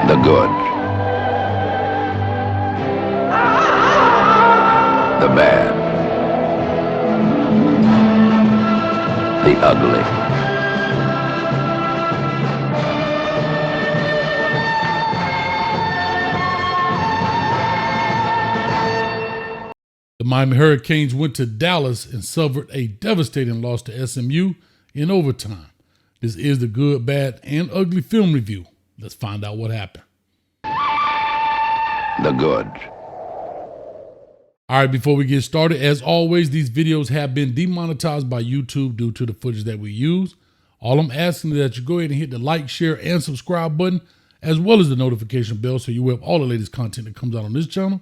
The good. The bad. The ugly. The Miami Hurricanes went to Dallas and suffered a devastating loss to SMU in overtime. This is the good, bad, and ugly film review. Let's find out what happened. The good. All right, before we get started, as always, these videos have been demonetized by YouTube due to the footage that we use. All I'm asking is that you go ahead and hit the like, share, and subscribe button, as well as the notification bell so you will have all the latest content that comes out on this channel.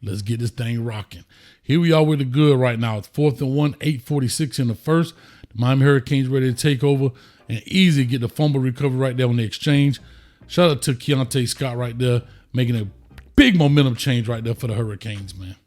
Let's get this thing rocking. Here we are with the good right now. It's 4th and 1, 8:46 in the first. The Miami Hurricanes ready to take over and easy get the fumble recovery right there on the exchange. Shout out to Keontae Scott right there, making a big momentum change right there for the Hurricanes, man.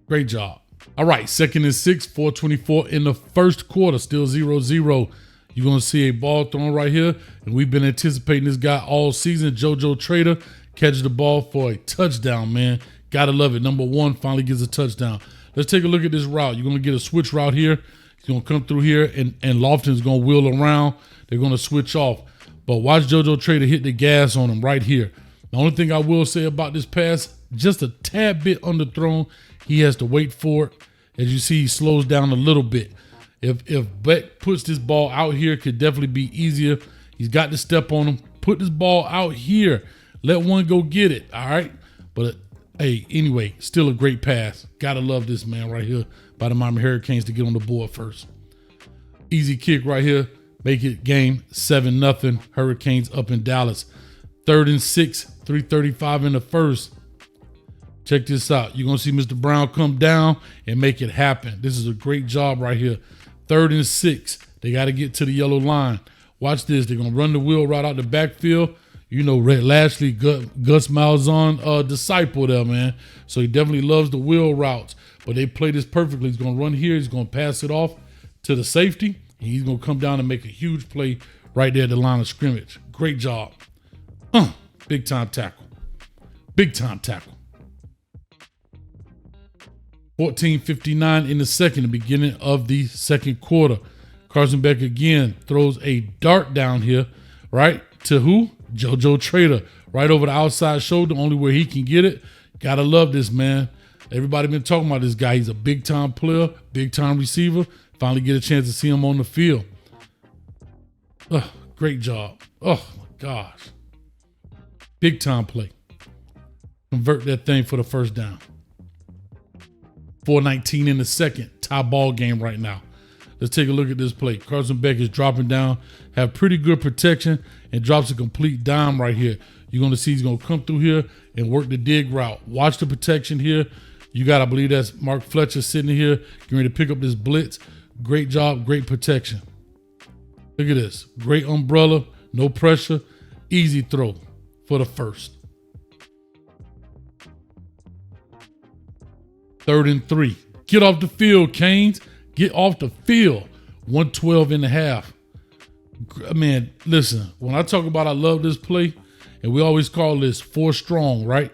Great job. All right, 2nd and 6, 4:24 in the first quarter, still 0-0. You're going to see a ball thrown right here, and we've been anticipating this guy all season. JoJo Trader catches the ball for a touchdown, man. Gotta love it. Number 1 finally gets a touchdown. Let's take a look at this route. You're going to get a switch route here. He's going to come through here, and Lofton's going to wheel around. They're going to switch off. But watch JoJo Trader hit the gas on him right here. The only thing I will say about this pass, just a tad bit underthrown. He has to wait for it. As you see, he slows down a little bit. If Beck puts this ball out here, it could definitely be easier. He's got to step on him. Put this ball out here. Let one go get it, all right? But hey, anyway, still a great pass. Gotta love this man right here by the Miami Hurricanes to get on the board first. Easy kick right here. Make it game 7-0. Hurricanes up in Dallas. 3rd and 6, 3:35 in the first. Check this out. You're going to see Mr. Brown come down and make it happen. This is a great job right here. 3rd and 6. They got to get to the yellow line. Watch this. They're going to run the wheel right out the backfield. You know, Red Lashley, Gus Malzahn disciple there, man. So he definitely loves the wheel routes. But they play this perfectly. He's going to run here. He's going to pass it off to the safety. And he's going to come down and make a huge play right there at the line of scrimmage. Great job. Big time tackle. Big time tackle. 14:59 in the second, the beginning of the second quarter. Carson Beck again throws a dart down here, right? To who? JoJo Trader. Right over the outside shoulder, only where he can get it. Gotta love this, man. Everybody been talking about this guy. He's a big time player, big time receiver. Finally get a chance to see him on the field. Great job. Oh my gosh. Big time play. Convert that thing for the first down. 4:19 in the second. Tie ball game right now. Let's take a look at this play. Carson Beck is dropping down, have pretty good protection, and drops a complete dime right here. You're going to see he's going to come through here and work the dig route. Watch the protection here. You got, I believe that's Mark Fletcher sitting here, getting ready to pick up this blitz. Great job, great protection. Look at this. Great umbrella, no pressure, easy throw for the first. 3rd and 3. Get off the field, Canes. Get off the field. 112.5. Man, listen, when I talk about I love this play, and we always call this 4 strong, right?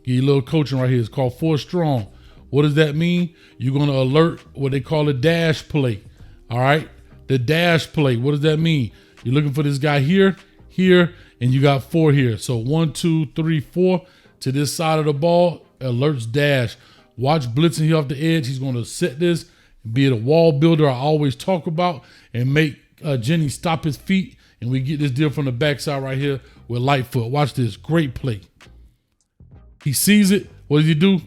Give you a little coaching right here. It's called 4 strong. What does that mean? You're going to alert what they call a dash play. All right? The dash play. What does that mean? You're looking for this guy here, here, and you got 4 here. So 1, 2, 3, 4 to this side of the ball. Alerts dash. Watch blitzing here off the edge. He's going to set this, be it a wall builder I always talk about, and make Jenny stop his feet. And we get this deal from the backside right here with Lightfoot. Watch this. Great play. He sees it. What does he do?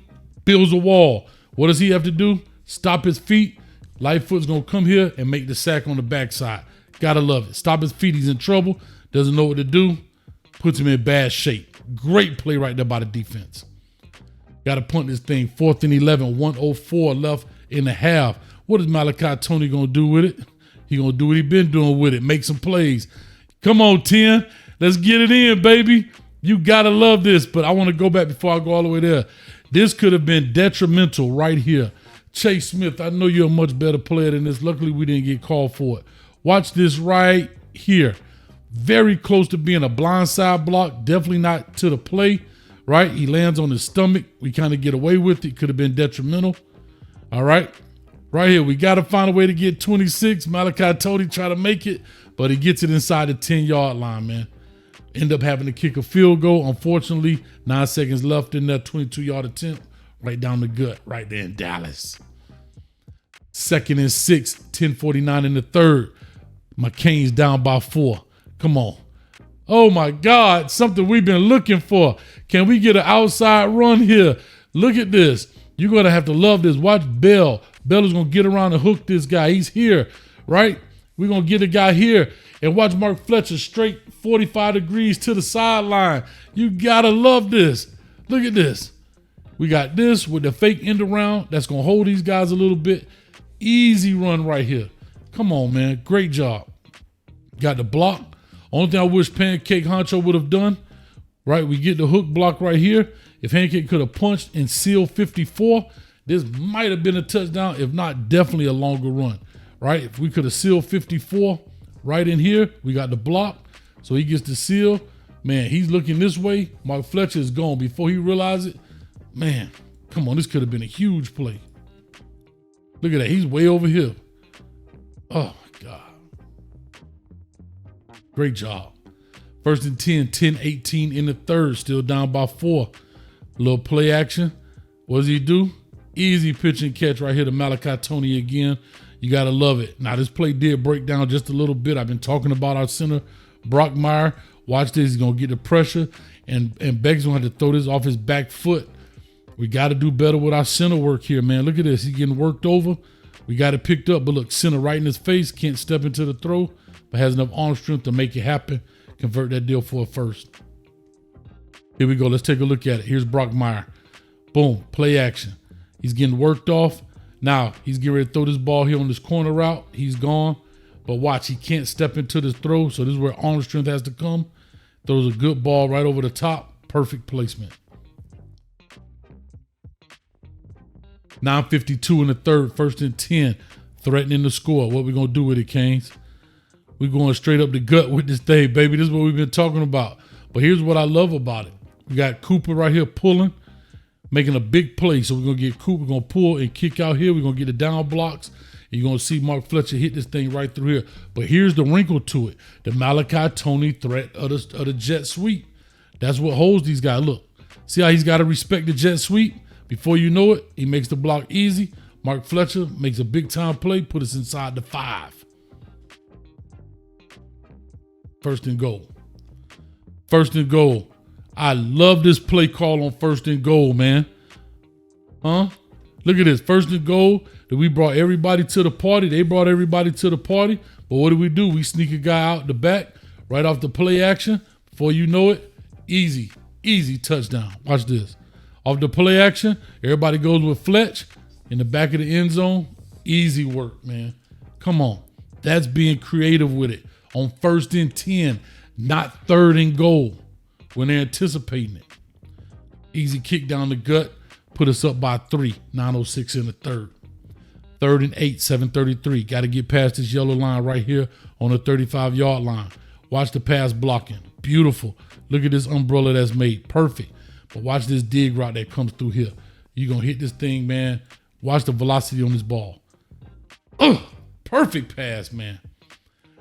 Builds a wall. What does he have to do? Stop his feet. Lightfoot's going to come here and make the sack on the backside. Gotta love it. Stop his feet. He's in trouble. Doesn't know what to do. Puts him in bad shape. Great play right there by the defense. Got to punt this thing. 4th and 11, 1:04 left in the half. What is Malachi Tony going to do with it? He going to do what he been doing with it. Make some plays. Come on, 10. Let's get it in, baby. You got to love this. But I want to go back before I go all the way there. This could have been detrimental right here. Chase Smith, I know you're a much better player than this. Luckily, we didn't get called for it. Watch this right here. Very close to being a blindside block. Definitely not to the play, right? He lands on his stomach. We kind of get away with it. Could have been detrimental. All right. Right here, we got to find a way to get 26. Malachi Tony try to make it, but he gets it inside the 10-yard line, man. End up having to kick a field goal. Unfortunately, 9 seconds left in that 22-yard attempt. Right down the gut, right there in Dallas. 2nd and 6, 10:49 in the third. McCain's down by 4. Come on. Oh, my God, something we've been looking for. Can we get an outside run here? Look at this. You're going to have to love this. Watch Bell. Bell is going to get around and hook this guy. He's here, right? We're going to get a guy here. And watch Mark Fletcher straight 45 degrees to the sideline. You got to love this. Look at this. We got this with the fake end around. That's going to hold these guys a little bit. Easy run right here. Come on, man. Great job. Got the block. Only thing I wish Pancake Honcho would have done, right? We get the hook block right here. If Pancake could have punched and sealed 54, this might have been a touchdown. If not, definitely a longer run, right? If we could have sealed 54 right in here, we got the block. So he gets the seal. Man, he's looking this way. Mark Fletcher is gone before he realized it. Man, come on. This could have been a huge play. Look at that. He's way over here. Oh, my God. Great job. 1st and 10, 10-18 in the third. Still down by 4. Little play action. What does he do? Easy pitch and catch right here to Malachi Tony again. You got to love it. Now, this play did break down just a little bit. I've been talking about our center, Brockmeyer. Watch this. He's going to get the pressure, and Beck's going to have to throw this off his back foot. We got to do better with our center work here, man. Look at this. He's getting worked over. We got it picked up, but look, center right in his face. Can't step into the throw, but has enough arm strength to make it happen. Convert that deal for a first. Here we go. Let's take a look at it. Here's Brockmeyer. Boom. Play action. He's getting worked off. Now, he's getting ready to throw this ball here on this corner route. He's gone. But watch, he can't step into this throw, so this is where arm strength has to come. Throws a good ball right over the top. Perfect placement. 9:52 in the third, 1st and 10. Threatening to score. What we going to do with it, Canes? We're going straight up the gut with this thing, baby. This is what we've been talking about. But here's what I love about it. We got Cooper right here pulling, making a big play. So we're going to get Cooper, going to pull and kick out here. We're going to get the down blocks. And you're going to see Mark Fletcher hit this thing right through here. But here's the wrinkle to it. The Malachi Tony threat of the jet sweep. That's what holds these guys. Look, see how he's got to respect the jet sweep? Before you know it, he makes the block easy. Mark Fletcher makes a big-time play, put us inside the 5. 1st and goal. 1st and goal. I love this play call on 1st and goal, man. Huh? Look at this. 1st and goal. That we brought everybody to the party. They brought everybody to the party. But what do? We sneak a guy out the back, right off the play action. Before you know it, easy touchdown. Watch this. Off the play action, everybody goes with Fletch in the back of the end zone. Easy work, man. Come on. That's being creative with it. On 1st and 10, not 3rd and goal when they're anticipating it. Easy kick down the gut, put us up by 3, 9:06 in the third. 3rd and 8, 7:33. Got to get past this yellow line right here on the 35-yard line. Watch the pass blocking. Beautiful. Look at this umbrella that's made. Perfect. But watch this dig route that comes through here. You're going to hit this thing, man. Watch the velocity on this ball. Perfect pass, man.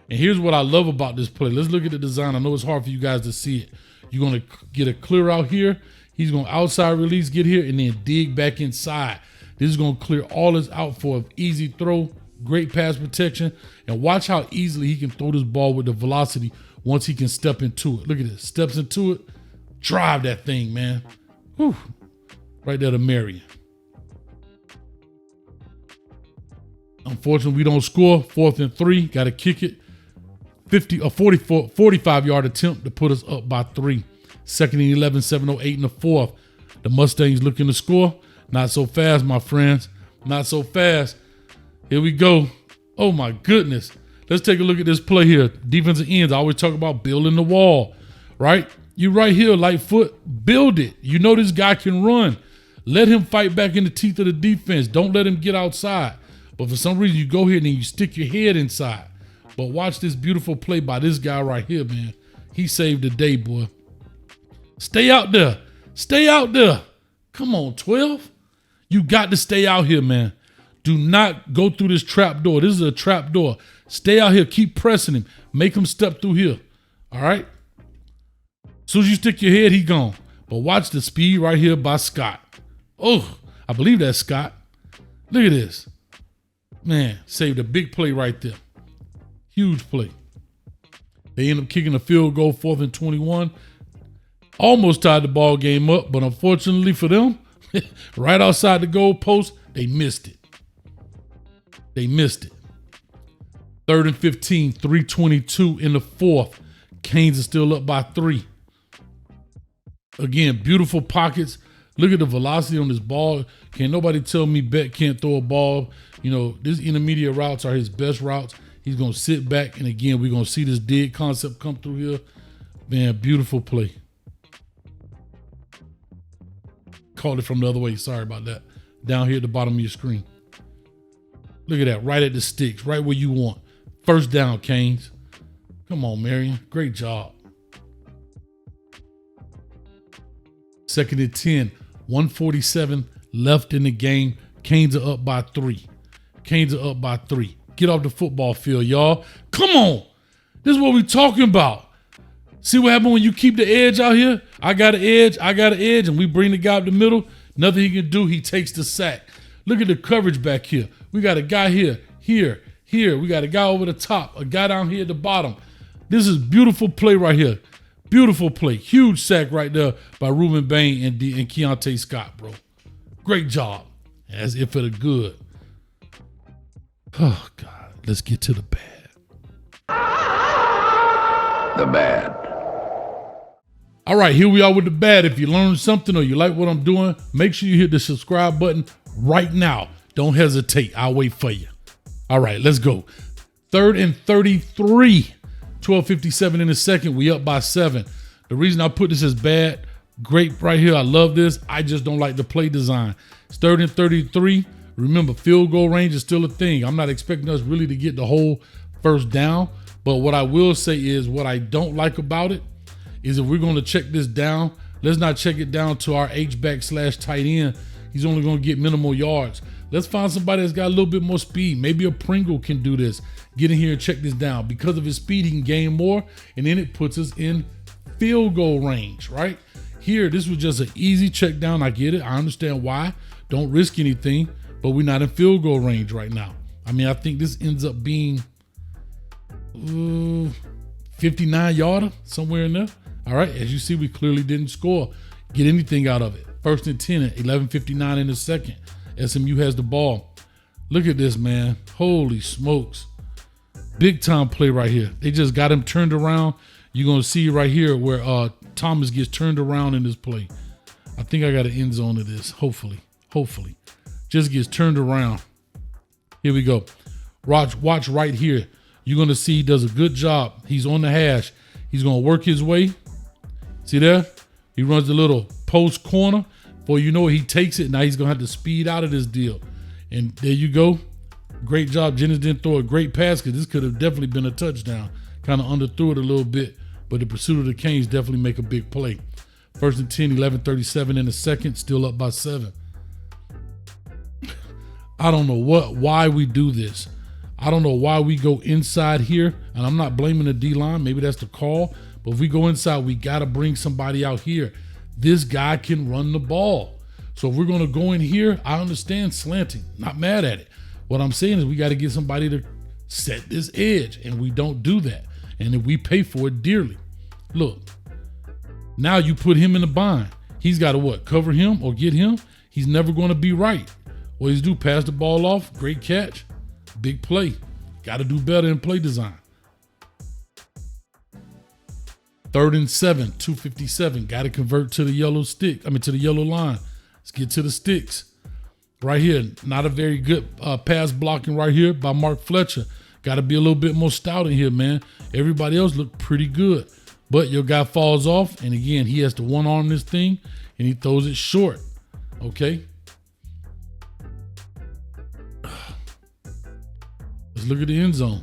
And here's what I love about this play. Let's look at the design. I know it's hard for you guys to see it. You're going to get a clear out here. He's going to outside release, get here, and then dig back inside. This is going to clear all this out for an easy throw, great pass protection. And watch how easily he can throw this ball with the velocity once he can step into it. Look at this. Steps into it. Drive that thing, man. Whew. Right there to Marion. Unfortunately, we don't score. 4th and 3. Got to kick it. 45-yard attempt to put us up by 3. 2nd and 11, 7:08 in the 4th. The Mustangs looking to score. Not so fast, my friends. Not so fast. Here we go. Oh, my goodness. Let's take a look at this play here. Defensive ends. I always talk about building the wall, right? You right here, Lightfoot, build it. You know this guy can run. Let him fight back in the teeth of the defense. Don't let him get outside. But for some reason, you go here and then you stick your head inside. But watch this beautiful play by this guy right here, man. He saved the day, boy. Stay out there. Stay out there. Come on, 12. You got to stay out here, man. Do not go through this trap door. This is a trap door. Stay out here. Keep pressing him. Make him step through here. All right? As soon as you stick your head, he gone. But watch the speed right here by Scott. Oh, I believe that's Scott. Look at this. Man, saved a big play right there. Huge play. They end up kicking a field goal, 4th and 21. Almost tied the ball game up, but unfortunately for them, right outside the goal post, they missed it. They missed it. 3rd and 15, 3:22 in the 4th. Canes are still up by 3. Again, beautiful pockets. Look at the velocity on this ball. Can't nobody tell me Beck can't throw a ball. You know, these intermediate routes are his best routes. He's going to sit back, and again, we're going to see this dig concept come through here. Man, beautiful play. Called it from the other way. Sorry about that. Down here at the bottom of your screen. Look at that. Right at the sticks. Right where you want. First down, Canes. Come on, Marion. Great job. 2nd and 10. 1:47 left in the game. Canes are up by 3. Canes are up by 3. Get off the football field, y'all. Come on. This is what we're talking about. See what happens when you keep the edge out here? I got an edge, and we bring the guy up the middle. Nothing he can do, he takes the sack. Look at the coverage back here. We got a guy here. We got a guy over the top, a guy down here at the bottom. This is beautiful play right here. Beautiful play. Huge sack right there by Ruben Bain and Keontae Scott, bro. Great job. As if it are good. Oh, God. Let's get to the bad. The bad. All right, here we are with the bad. If you learned something or you like what I'm doing, make sure you hit the subscribe button right now. Don't hesitate. I'll wait for you. All right, let's go. 3rd and 33. 12:57 in the second. We up by 7. The reason I put this as bad, great right here. I love this. I just don't like the play design. It's 3rd and 33. Remember, field goal range is still a thing. I'm not expecting us really to get the whole first down. But what I will say is what I don't like about it is if we're going to check this down, let's not check it down to our H-back/tight end. He's only going to get minimal yards. Let's find somebody that's got a little bit more speed. Maybe a Pringle can do this. Get in here and check this down. Because of his speed, he can gain more, and then it puts us in field goal range, right? Here, this was just an easy check down. I get it. I understand why. Don't risk anything, but we're not in field goal range right now. I mean, I think this ends up being 59-yarder, somewhere in there. All right, as you see, we clearly didn't get anything out of it. 1st and 10 at 11:59 in the second. SMU has the ball. Look at this, man. Holy smokes. Big time play right here. They just got him turned around. You're going to see right here where Thomas gets turned around in this play. I think I got an end zone to this, hopefully. Just gets turned around. Here we go. Watch right here. You're going to see he does a good job. He's on the hash. He's going to work his way. See there? He runs a little post corner. Before you know it, he takes it. Now he's going to have to speed out of this deal. And there you go. Great job. Jennings didn't throw a great pass because this could have definitely been a touchdown. Kind of underthrew it a little bit. But the pursuit of the Canes definitely make a big play. 1st and 10, 11:37 in the second. Still up by 7. I don't know why we do this. I don't know why we go inside here. And I'm not blaming the D-line. Maybe that's the call. But if we go inside, we got to bring somebody out here. This guy can run the ball. So if we're going to go in here, I understand slanting. Not mad at it. What I'm saying is we got to get somebody to set this edge. And we don't do that. And if we pay for it dearly. Look. Now you put him in a bind. He's got to what? Cover him or get him? He's never going to be right. What he's do, pass the ball off. Great catch. Big play. Got to do better in play design. 3rd and 7, 2:57. Got to convert to the yellow to the yellow line. Let's get to the sticks. Right here, not a very good pass blocking right here by Mark Fletcher. Got to be a little bit more stout in here, man. Everybody else looked pretty good. But your guy falls off, and again, he has to one-arm this thing, and he throws it short. Okay? Let's look at the end zone.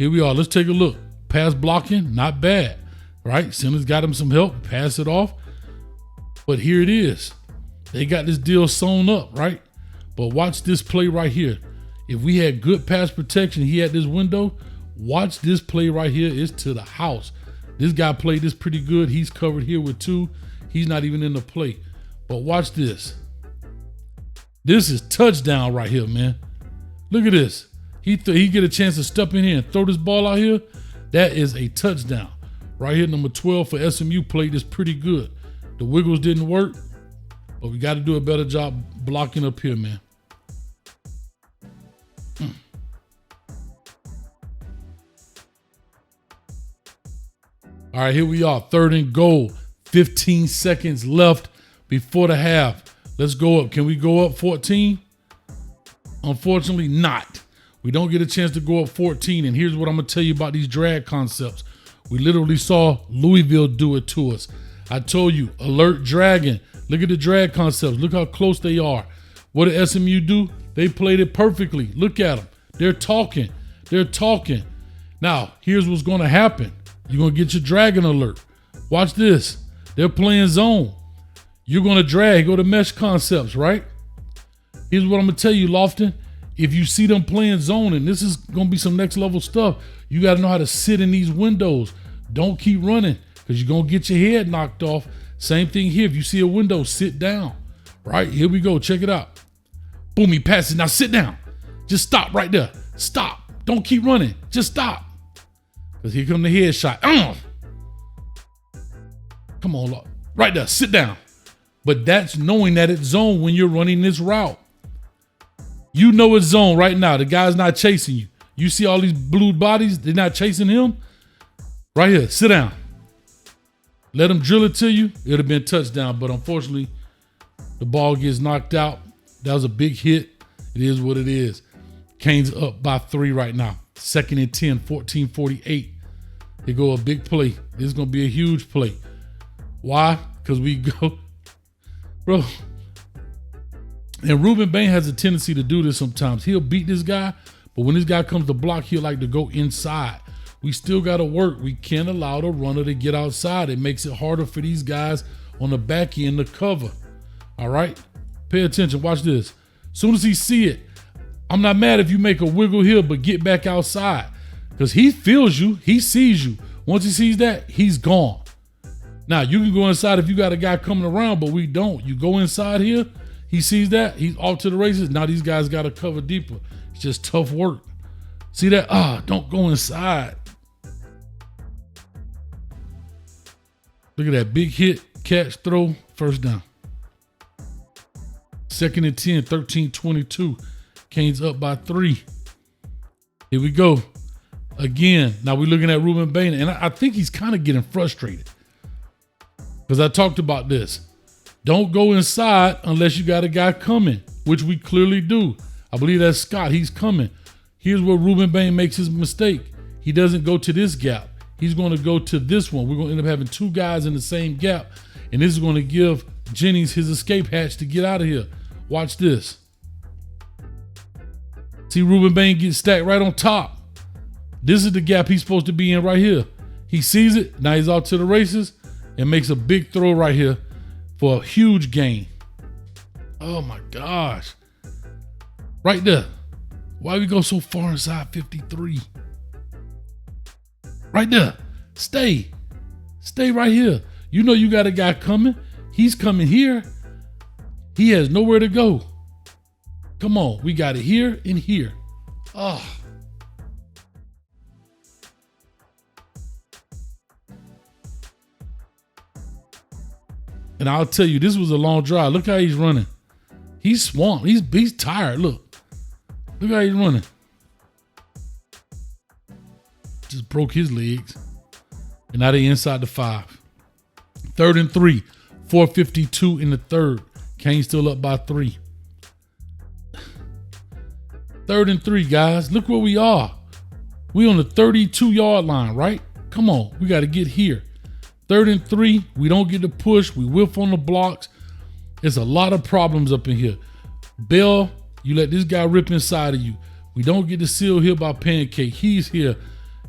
Here we are. Let's take a look. Pass blocking, not bad, right? Simmons got him some help, pass it off. But here it is. They got this deal sewn up, right? But watch this play right here. If we had good pass protection, he had this window. Watch this play right here. It's to the house. This guy played this pretty good. He's covered here with 2. He's not even in the play. But watch this. This is touchdown right here, man. Look at this. He get a chance to step in here and throw this ball out here. That is a touchdown. Right here, number 12 for SMU played this pretty good. The wiggles didn't work, but we got to do a better job blocking up here, man. All right, here we are, 3rd and goal. 15 seconds left before the half. Let's go up. Can we go up 14? Unfortunately, not. We don't get a chance to go up 14. And here's what I'm going to tell you about these drag concepts. We literally saw Louisville do it to us. I told you, alert dragging. Look at the drag concepts. Look how close they are. What did SMU do? They played it perfectly. Look at them. They're talking. They're talking. Now, here's what's going to happen. You're going to get your dragging alert. Watch this. They're playing zone. You're going to drag. Go to mesh concepts, right? Here's what I'm going to tell you, Lofton. If you see them playing zone, and this is going to be some next level stuff, you got to know how to sit in these windows. Don't keep running because you're going to get your head knocked off. Same thing here. If you see a window, sit down. Right? Here we go. Check it out. Boom, he passes. Now sit down. Just stop right there. Stop. Don't keep running. Just stop. Because here come the headshot. Come on, Lord. Right there. Sit down. But that's knowing that it's zone when you're running this route. You know it's zone right now. The guy's not chasing you. You see all these blue bodies? They're not chasing him. Right here. Sit down. Let him drill it to you. It would have been touchdown. But unfortunately, the ball gets knocked out. That was a big hit. It is what it is. Canes up by 3 right now. 2nd and 10, 14-48. They go a big play. This is going to be a huge play. Why? Because we go, bro. And Ruben Bain has a tendency to do this sometimes. He'll beat this guy, but when this guy comes to block, he'll like to go inside. We still got to work. We can't allow the runner to get outside. It makes it harder for these guys on the back end to cover. All right? Pay attention. Watch this. As soon as he see it, I'm not mad if you make a wiggle here, but get back outside. Because he feels you. He sees you. Once he sees that, he's gone. Now, you can go inside if you got a guy coming around, but we don't. You go inside here, he sees that, he's off to the races. Now these guys got to cover deeper. It's just tough work. See that? Don't go inside. Look at that big hit, catch, throw, first down. 2nd and 10, 13-22. Canes up by 3. Here we go. Again, now we're looking at Ruben Bain, and I think he's kind of getting frustrated because I talked about this. Don't go inside unless you got a guy coming, which we clearly do. I believe that's Scott. He's coming. Here's where Ruben Bain makes his mistake. He doesn't go to this gap. He's going to go to this one. We're going to end up having 2 guys in the same gap, and this is going to give Jennings his escape hatch to get out of here. Watch this. See Ruben Bain get stacked right on top. This is the gap he's supposed to be in right here. He sees it. Now he's out to the races and makes a big throw right here for a huge gain. Oh my gosh. Right there. Why we go so far inside 53? Right there. Stay. Stay right here. You know you got a guy coming. He's coming here. He has nowhere to go. Come on. We got it here and here. Oh. And I'll tell you, this was a long drive. Look how he's running. He's swamped. He's tired. Look. Look how he's running. Just broke his legs. And now they inside the 5. 3rd and 3. 4:52 in the 3rd. Canes still up by 3. 3rd and 3, guys. Look where we are. We on the 32-yard line, right? Come on. We got to get here. 3rd and 3. We don't get the push. We whiff on the blocks. There's a lot of problems up in here. Bell, you let this guy rip inside of you. We don't get the seal here by Pancake. He's here.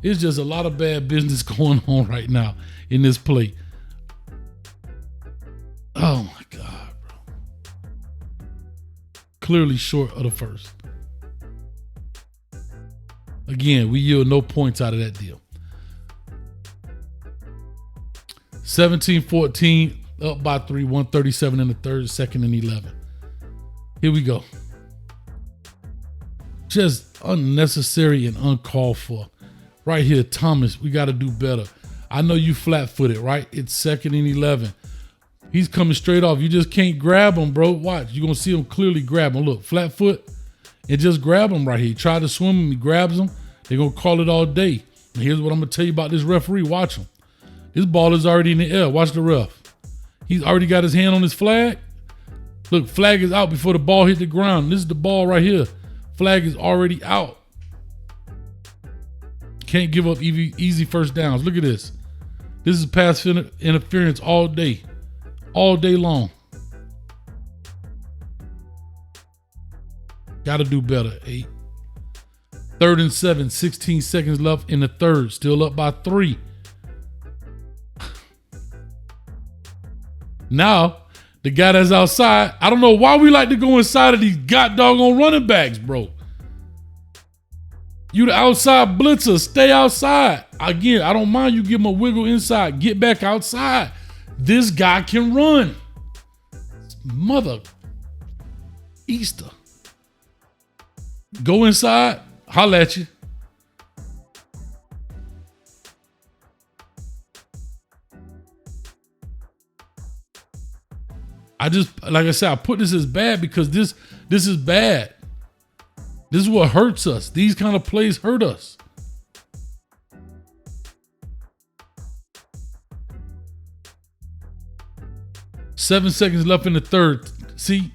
It's just a lot of bad business going on right now in this play. Oh my God, bro. Clearly short of the first. Again, we yield no points out of that deal. 17-14, up by 3, 137 in the third, second and 11. Here we go. Just unnecessary and uncalled for. Right here, Thomas, we got to do better. I know you flat-footed, right? It's second and 11. He's coming straight off. You just can't grab him, bro. Watch. You're going to see him clearly grab him. Look, flat foot, and just grab him right here. He tried to swim him. He grabs him. They're going to call it all day. And here's what I'm going to tell you about this referee. Watch him. This ball is already in the air. Watch the ref. He's already got his hand on his flag. Look, flag is out before the ball hit the ground. This is the ball right here. Flag is already out. Can't give up easy first downs. Look at this. This is pass interference all day long. Got to do better. 8. 3rd and 7, 16 seconds left in the third. Still up by 3. Now, the guy that's outside, I don't know why we like to go inside of these doggone running backs, bro. You the outside blitzer, stay outside. Again, I don't mind you give him a wiggle inside. Get back outside. This guy can run. Mother Easter. Go inside, holla at you. Like I said, I put this as bad because this is bad. This is what hurts us. These kind of plays hurt us. Seven seconds left in the third. See?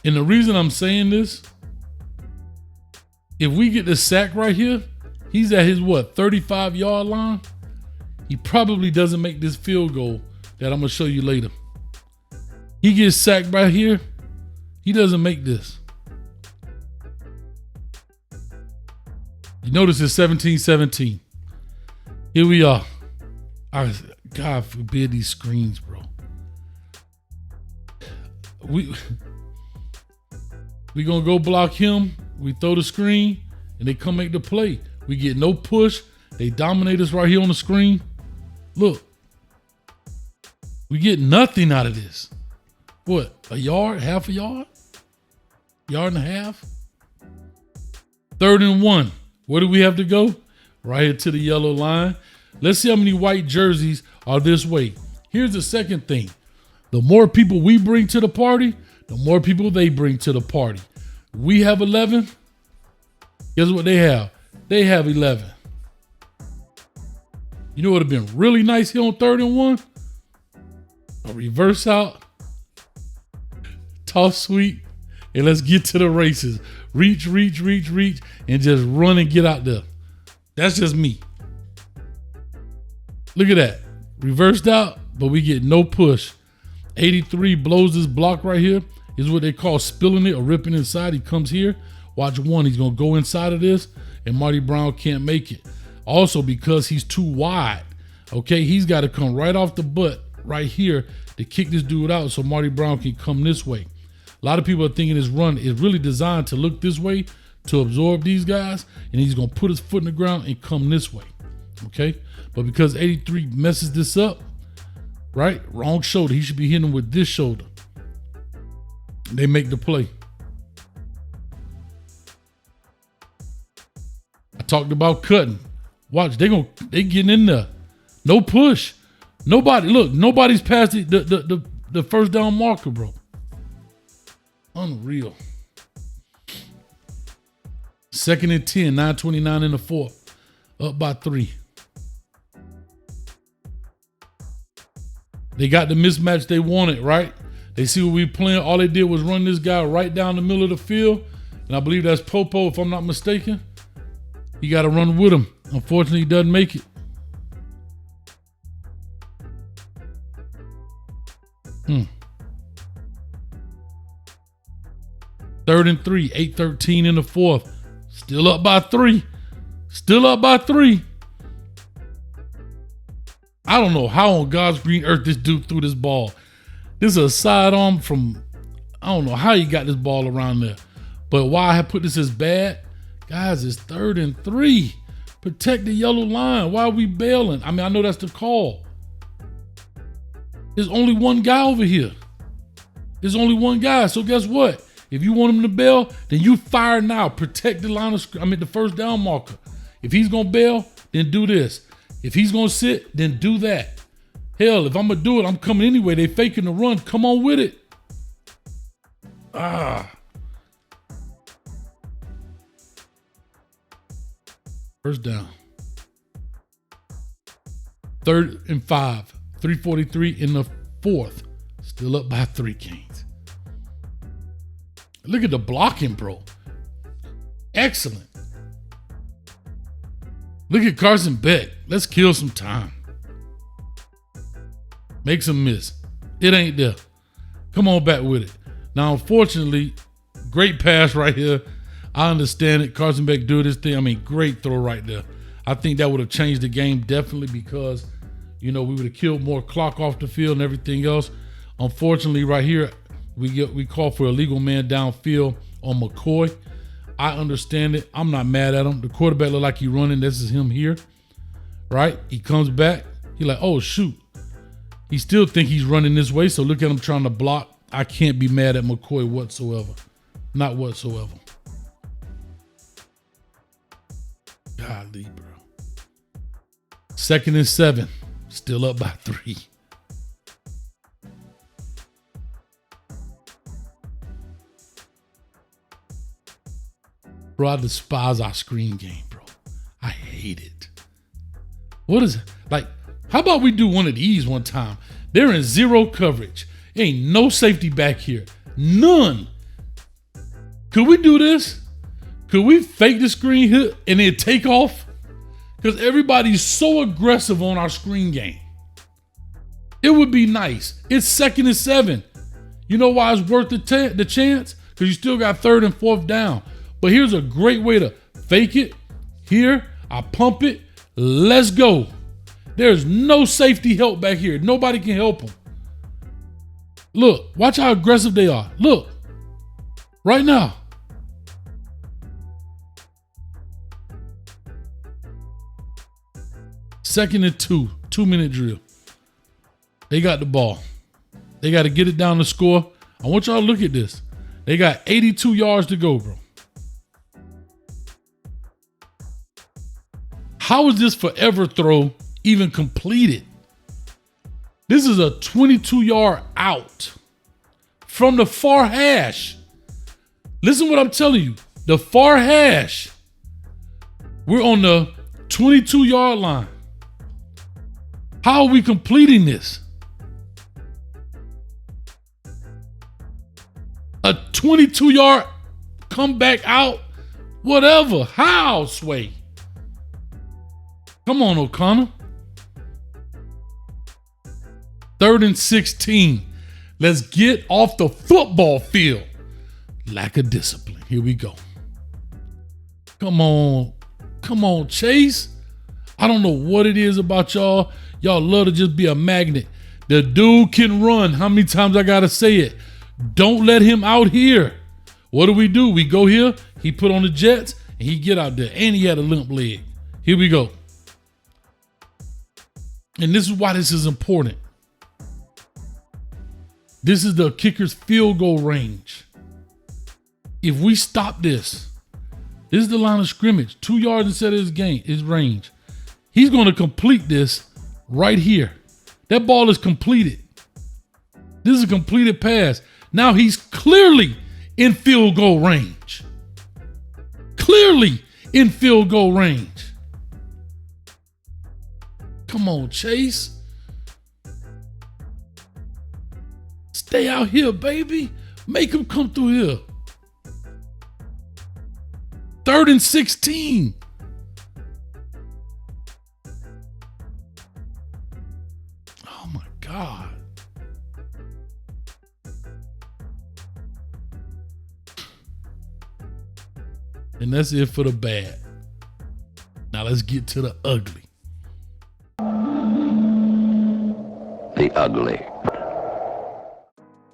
And the reason I'm saying this, if we get the sack right here, he's at his 35-yard line? He probably doesn't make this field goal that I'm going to show you later. He gets sacked right here. He doesn't make this. You notice it's 17-17. Here we are. God forbid these screens, bro. We gonna go block him. We throw the screen and they come make the play. We get no push. They dominate us right here on the screen. Look, we get nothing out of this. What, a yard, half a yard? Yard and a half? 3rd and 1. Where do we have to go? Right here to the yellow line. Let's see how many white jerseys are this way. Here's the second thing. The more people we bring to the party, the more people they bring to the party. We have 11. Guess what they have? They have 11. You know what would have been really nice here on 3rd and 1? A reverse out. Toss sweep. And let's get to the races. Reach, and just run and get out there. That's just me. Look at that. Reversed out, but we get no push. 83 blows this block right here. Is what they call spilling it or ripping inside. He comes here. Watch one. He's going to go inside of this, and Marty Brown can't make it. Also, because he's too wide, okay, he's got to come right off the butt right here to kick this dude out so Marty Brown can come this way. A lot of people are thinking his run is really designed to look this way to absorb these guys, and he's going to put his foot in the ground and come this way, okay? But because 83 messes this up, right, wrong shoulder, he should be hitting him with this shoulder. They make the play. I talked about cutting. Watch, they getting in there. No push. Nobody, look, nobody's past the first down marker, bro. Unreal. 2nd and 10, 9:29 in the fourth. Up by 3. They got the mismatch they wanted, right? They see what we playing. All they did was run this guy right down the middle of the field. And I believe that's Popo, if I'm not mistaken. You got to run with him. Unfortunately, he doesn't make it. 3rd and 3, 8:13 in the fourth. Still up by 3. Still up by 3. I don't know how on God's green earth this dude threw this ball. This is a sidearm from, I don't know how he got this ball around there. But why I have put this as bad, guys, it's 3rd and 3. Protect the yellow line. Why are we bailing? I mean, I know that's the call. There's only one guy over here. There's only one guy. So guess what? If you want him to bail, then you fire now. Protect the line of, the first down marker. If he's gonna bail, then do this. If he's gonna sit, then do that. Hell, if I'm gonna do it, I'm coming anyway. They faking the run. Come on with it. First down. 3rd and 5. 3:43 in the fourth. Still up by 3, Canes. Look at the blocking, bro. Excellent. Look at Carson Beck. Let's kill some time. Make some miss. It ain't there. Come on back with it. Now, unfortunately, great pass right here. I understand it. Carson Beck do this thing. I mean, great throw right there. I think that would have changed the game definitely because, we would have killed more clock off the field and everything else. Unfortunately, right here, we call for a illegal man downfield on McCoy. I understand it. I'm not mad at him. The quarterback look like he running. This is him here, right? He comes back. He like, oh, shoot. He still think he's running this way, so look at him trying to block. I can't be mad at McCoy whatsoever. Not whatsoever. Golly, bro. 2nd and 7. Still up by 3. Bro, I despise our screen game, bro. I hate it. What is it? Like, how about we do one of these one time? They're in 0 coverage. Ain't no safety back here. None. Could we do this? Could we fake the screen hit and then take off? Because everybody's so aggressive on our screen game. It would be nice. It's 2nd and 7. You know why it's worth the chance? Because you still got 3rd and 4th down. But here's a great way to fake it. Here, I pump it. Let's go. There's no safety help back here. Nobody can help them. Look, watch how aggressive they are. Look, right now. Second and 2, 2-minute drill. They got the ball. They got to get it down to score. I want y'all to look at this. They got 82 yards to go, bro. How is this forever throw even completed? This is a 22-yard out from the far hash. Listen what I'm telling you. The far hash. We're on the 22-yard line. How are we completing this? A 22-yard comeback out? Whatever. How, Sway? Come on, O'Connor. 3rd and 16. Let's get off the football field. Lack of discipline. Here we go. Come on. Come on, Chase. I don't know what it is about y'all. Y'all love to just be a magnet. The dude can run. How many times I gotta say it? Don't let him out here. What do? We go here. He put on the Jets and he get out there. And he had a limp leg. Here we go. And this is why this is important. This is the kicker's field goal range. If we stop this is the line of scrimmage. 2 yards instead of his range. He's going to complete this right here. That ball is completed. This is a completed pass. Now he's clearly in field goal range. Clearly in field goal range. Come on, Chase. Stay out here, baby. Make him come through here. 3rd and 16. Oh my God. And that's it for the bad. Now let's get to the ugly. The ugly.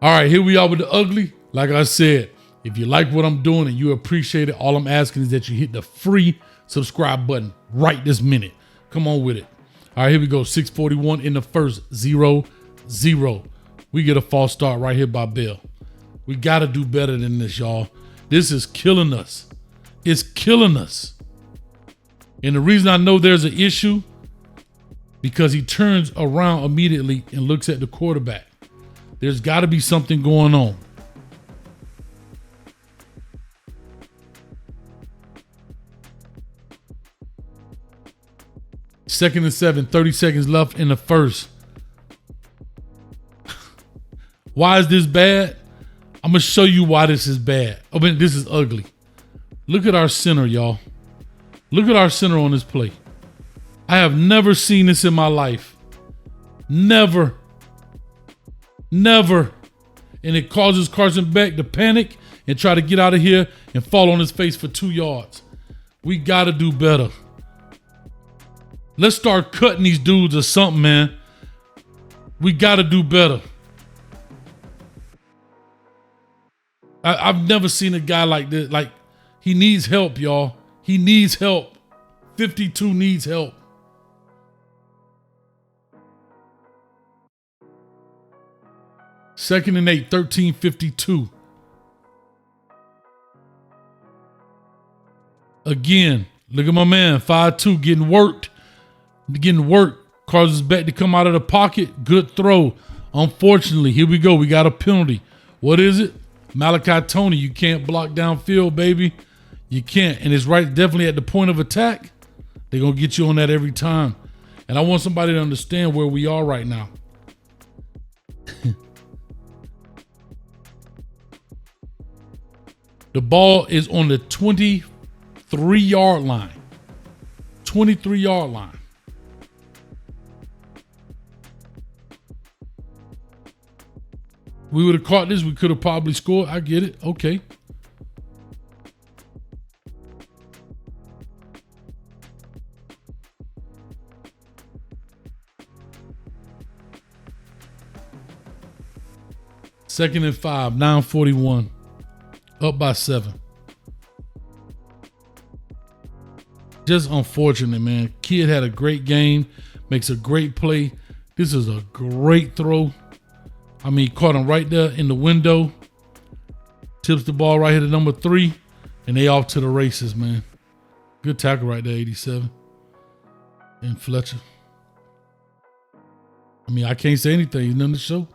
All right, here we are with the ugly. Like I said, if you like what I'm doing and you appreciate it, all I'm asking is that you hit the free subscribe button right this minute. Come on with it. All right, here we go. 6:41 in the first, 0-0. We get a false start right here by Bell. We got to do better than this, y'all. This is killing us. It's killing us. And the reason I know there's an issue, because he turns around immediately and looks at the quarterback. There's got to be something going on. Second and 7, 30 seconds left in the first. Why is this bad? I'm going to show you why this is bad. I mean, this is ugly. Look at our center, y'all. Look at our center on this play. I have never seen this in my life. Never. Never. And it causes Carson Beck to panic and try to get out of here and fall on his face for 2 yards. We got to do better. Let's start cutting these dudes or something, man. We got to do better. I've never seen a guy like this. Like, he needs help, y'all. He needs help. 52 needs help. Second and 8, 13:52. Again, look at my man, 5'2", getting worked. Getting worked. Causes Beck to come out of the pocket. Good throw. Unfortunately, here we go. We got a penalty. What is it? Malachi Tony, you can't block downfield, baby. You can't. And it's right definitely at the point of attack. They're going to get you on that every time. And I want somebody to understand where we are right now. The ball is on the 23-yard line. 23-yard line. We would have caught this. We could have probably scored. I get it. Okay. Second and 5, 9:41. Up by 7. Just unfortunate, man. Kid had a great game. Makes a great play. This is a great throw. I mean, caught him right there in the window. Tips the ball right here to number 3. And they off to the races, man. Good tackle right there, 87. And Fletcher. I mean, I can't say anything. There's nothing to show.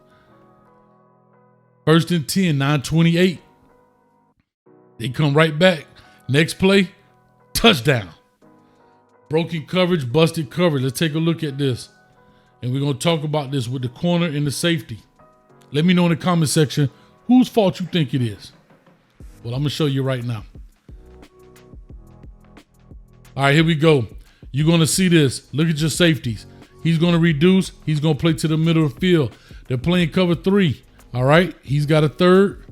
First and 10, 9:28. They come right back. Next play, touchdown. Broken coverage, busted coverage. Let's take a look at this. And we're going to talk about this with the corner and the safety. Let me know in the comment section whose fault you think it is. Well, I'm going to show you right now. All right, here we go. You're going to see this. Look at your safeties. He's going to reduce. He's going to play to the middle of the field. They're playing cover 3. All right. He's got a third.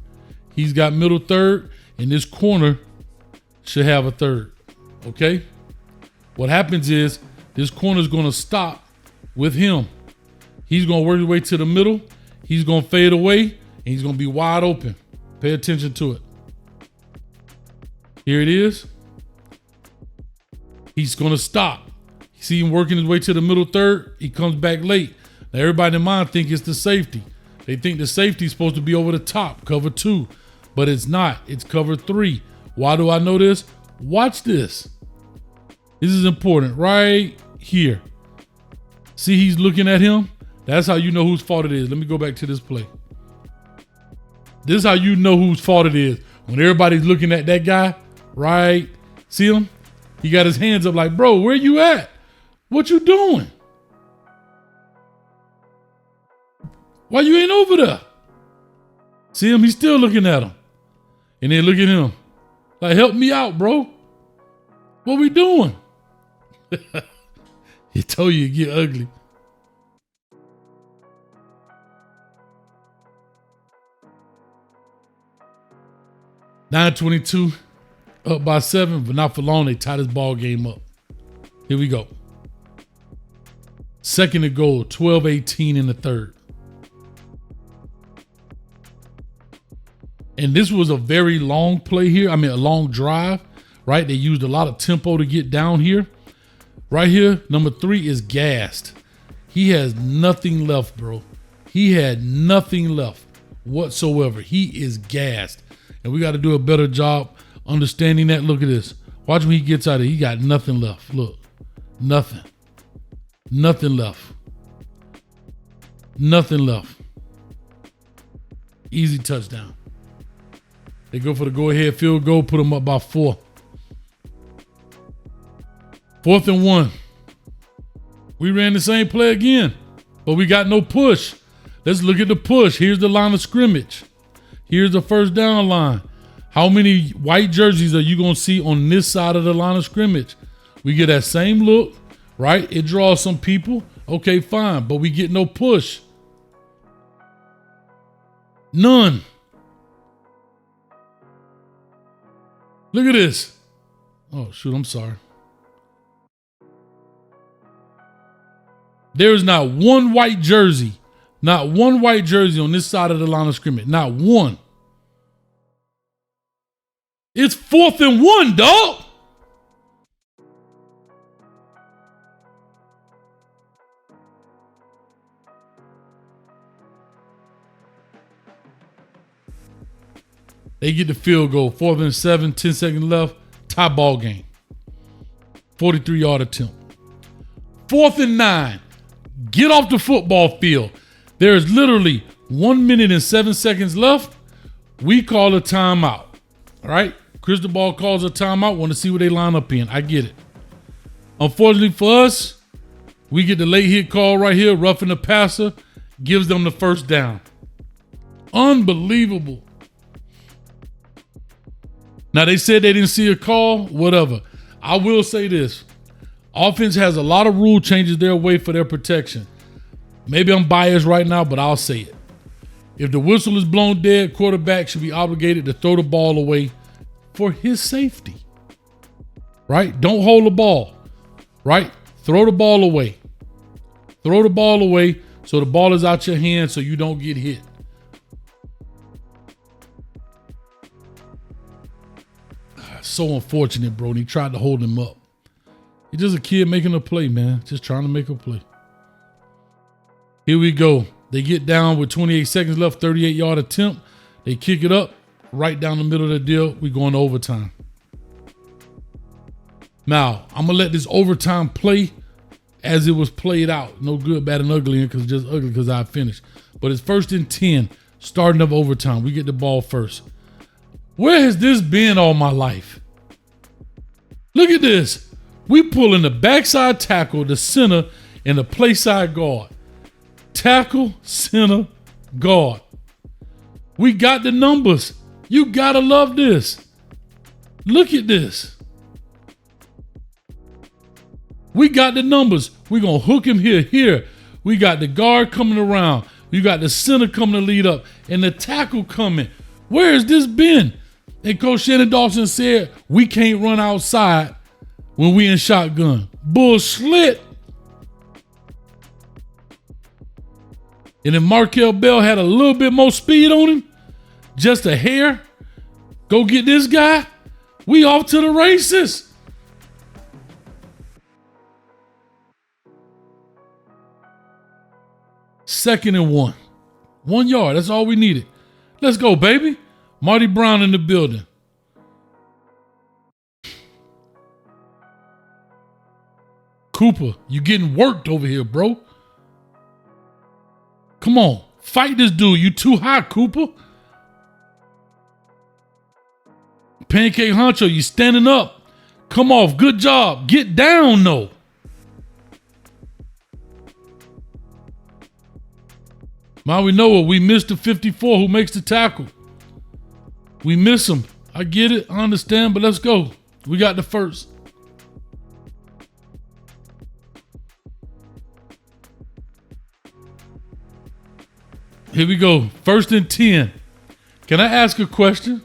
He's got middle third. And this corner should have a third. Okay. What happens is this corner is going to stop with him. He's going to work his way to the middle. He's going to fade away. And he's going to be wide open. Pay attention to it. Here it is. He's going to stop. You see him working his way to the middle third. He comes back late. Now, everybody in mind think it's the safety. They think the safety is supposed to be over the top, cover 2. But it's not. It's cover 3. Why do I know this? Watch this. This is important right here. See, he's looking at him. That's how you know whose fault it is. Let me go back to this play. This is how you know whose fault it is. When everybody's looking at that guy, right? See him? He got his hands up like, bro, where you at? What you doing? Why you ain't over there? See him? He's still looking at him. And then look at him. Like, help me out, bro. What we doing? He told you to get ugly. $9:22. Up by 7, but not for long. They tie this ball game up. Here we go. Second and goal, 12-18 in the third. And this was a very long play here. I mean, a long drive, right? They used a lot of tempo to get down here. Right here, number 3 is gassed. He has nothing left, bro. He had nothing left whatsoever. He is gassed. And we got to do a better job understanding that. Look at this. Watch when he gets out of here. He got nothing left. Look, nothing. Nothing left. Nothing left. Easy touchdown. They go for the go-ahead field goal, put them up by 4. 4th and 1. We ran the same play again, but we got no push. Let's look at the push. Here's the line of scrimmage. Here's the first down line. How many white jerseys are you going to see on this side of the line of scrimmage? We get that same look, right? It draws some people. Okay, fine, but we get no push. None. Look at this. Oh, shoot, I'm sorry. There is not one white jersey. Not one white jersey on this side of the line of scrimmage. Not one. It's 4th and 1, dog. They get the field goal. 4th and 7, 10 seconds left. Tie ball game. 43-yard attempt. 4th and 9. Get off the football field. There is literally 1 minute and 7 seconds left. We call a timeout. All right? Crystal Ball calls a timeout. Want to see what they line up in. I get it. Unfortunately for us, we get the late hit call right here. Roughing the passer. Gives them the first down. Unbelievable. Now, they said they didn't see a call. Whatever. I will say this. Offense has a lot of rule changes their way for their protection. Maybe I'm biased right now, but I'll say it. If the whistle is blown dead, quarterback should be obligated to throw the ball away for his safety. Right? Don't hold the ball. Right? Throw the ball away. Throw the ball away so the ball is out your hand so you don't get hit. So unfortunate, bro. And he tried to hold him up. He's just a kid making a play, man. Just trying to make a play. Here we go. They get down with 28 seconds left, 38-yard attempt. They kick it up right down the middle of the deal. We going to overtime. Now, I'm going to let this overtime play as it was played out. No good, bad, and ugly because just ugly because I finished. But it's 1st and 10, starting of overtime. We get the ball first. Where has this been all my life? Look at this. We pull in the backside tackle, the center, and the play side guard. Tackle, center, guard. We got the numbers. You gotta love this. Look at this. We got the numbers. We're gonna hook him here. We got the guard coming around. You got the center coming to lead up, and the tackle coming. Where has this been? And Coach Shannon Dawson said, we can't run outside when we in shotgun. Bullshit. And if Markel Bell had a little bit more speed on him, just a hair, go get this guy, we off to the races. Second and 1. 1 yard, that's all we needed. Let's go, baby. Marty Brown in the building. Cooper, you getting worked over here, bro. Come on, fight this dude. You too high, Cooper. Pancake Honcho, you standing up. Come off, good job. Get down, though. Now we know it. We missed the 54 who makes the tackle. We miss him. I get it. I understand, but let's go. We got the first. Here we go. 1st and 10. Can I ask a question?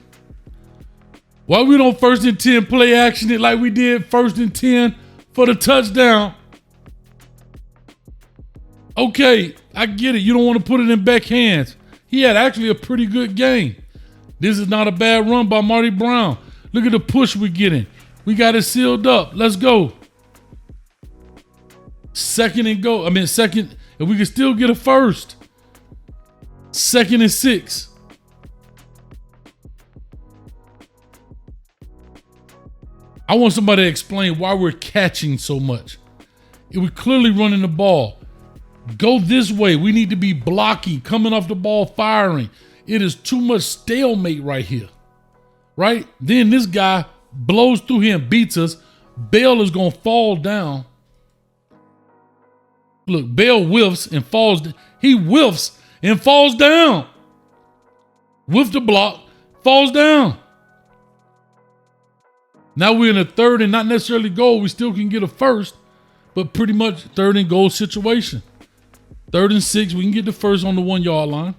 Why we don't 1st and 10 play action it like we did 1st and 10 for the touchdown? Okay, I get it. You don't want to put it in Beck's hands. He had actually a pretty good game. This is not a bad run by Marty Brown. Look at the push we're getting. We got it sealed up. Let's go. 2nd and go. Second, and we can still get a 1st. 2nd and 6. I want somebody to explain why we're catching so much. We're clearly running the ball. Go this way. We need to be blocking, coming off the ball, firing. It is too much stalemate right here. Right? Then this guy blows through here and beats us. Bell is going to fall down. Look, Bell whiffs and falls. He whiffs and falls down. Whiffed the block, falls down. Now we're in a 3rd and not necessarily goal. We still can get a 1st, but pretty much 3rd and goal situation. 3rd and 6, we can get the 1st on the 1 yard line.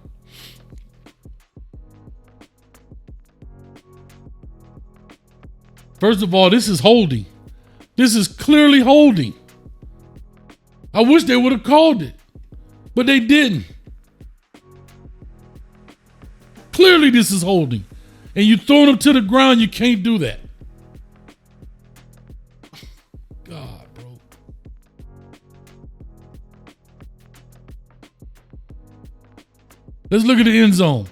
First of all, this is holding. This is clearly holding. I wish they would have called it, but they didn't. Clearly this is holding. And you throwing them to the ground, you can't do that. God, bro. Let's look at the end zone.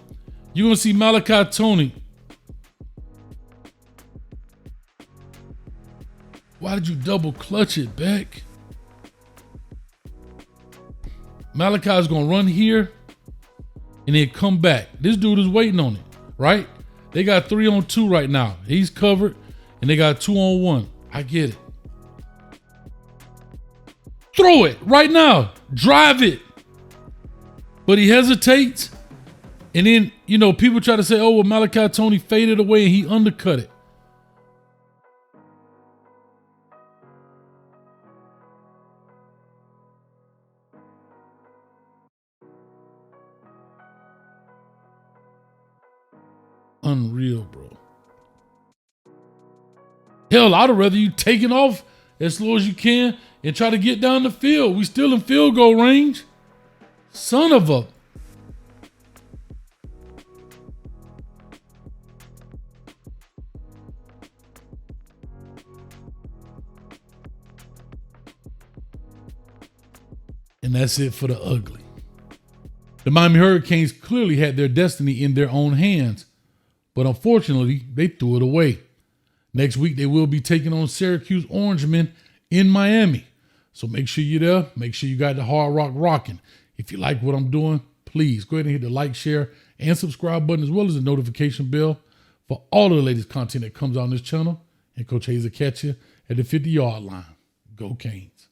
You're going to see Malachi Tony. Why did you double clutch it, Beck? Malachi's going to run here and then come back. This dude is waiting on it, right? They got 3-on-2 right now. He's covered and they got 2-on-1. I get it. Throw it right now. Drive it. But he hesitates. And then, people try to say, oh, well, Malachi Tony faded away and he undercut it. Unreal, bro. Hell, I'd rather you taking off as slow as you can and try to get down the field. We still in field goal range. Son of a. And that's it for the ugly. The Miami Hurricanes clearly had their destiny in their own hands, but unfortunately, they threw it away. Next week, they will be taking on Syracuse Orangemen in Miami. So make sure you're there. Make sure you got the Hard Rock rocking. If you like what I'm doing, please go ahead and hit the like, share, and subscribe button, as well as the notification bell for all of the latest content that comes on this channel. And Coach Hayes will catch you at the 50-yard line. Go Canes.